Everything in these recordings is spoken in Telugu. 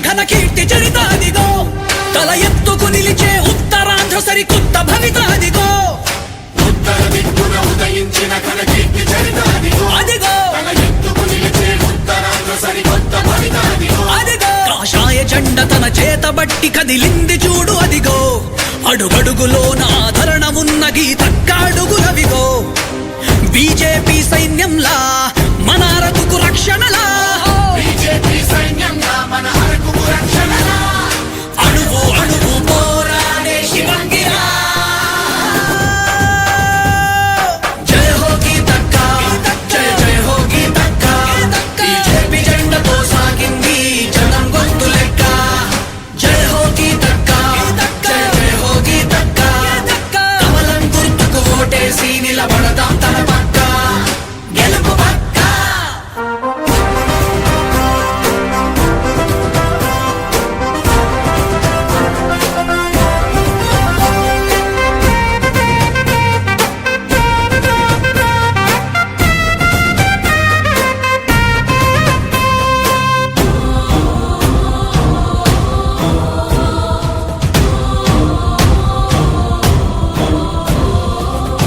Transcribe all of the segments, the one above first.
ఘన కీర్తి చరితాదిగో తల ఎత్తుకు నిలిచే ఉత్తరాంధ్ర సరికొత్త భవితాదిగో ఉత్తర దిక్కున ఉదయించిన ఘన కీర్తి చరితాదిగో అదిగో తల ఎత్తుకు నిలిచే ఉత్తరాంధ్ర సరికొత్త భవితాదిగో అదిగో కాషాయ జెండ తన చేతబట్టి కదిలింది చూడు అదిగో అడుగడుగులోన ఆదరణ ఉన్న గీతక్కాడుగులవిగో బీజేపీ సైన్యంలా మన అరకుకు రక్షణలా బీజేపీ సైన్యంగా మన అరకుకు రక్షణలా అణువు అణువు పోరాడే శివంగిరా జయ హో గీతక్క జయ జయ హో గీతక్క బీజేపీ జెండతో సాగింది జనం గొంతు లెక్క జయ హో గీతక్క జయ జయ హో గీతక్క కమలం గుర్తుకు ఓటేసి నిలబడదాం తన పక్క గెలుపు పక్క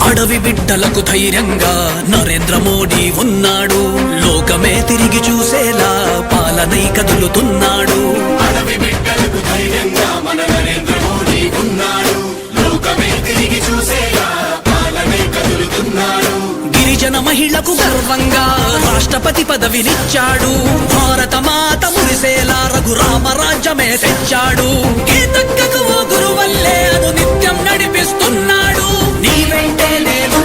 అడవి బిడ్డలకు ధైర్యంగా నరేంద్ర మోడీ ఉన్నాడు లోకమే తిరిగి చూసేలా పాలనై కదులుతున్నాడు అడవి బిడ్డలకు ధైర్యంగా మన నరేంద్ర మోడీ ఉన్నాడు లోకమే తిరిగి చూసేలా పాలనే కదులుతున్నాడు గిరిజన మహిళకు గర్వంగా రాష్ట్రపతి పదవినిచ్చాడు భారత మాత మురిసేలా రఘురామ రాజ్యమే తెచ్చాడు గీతక్కకు ఓ గురువల్లే అను నిత్యం నడిపిస్తున్నాడు నీ వెంటే నేను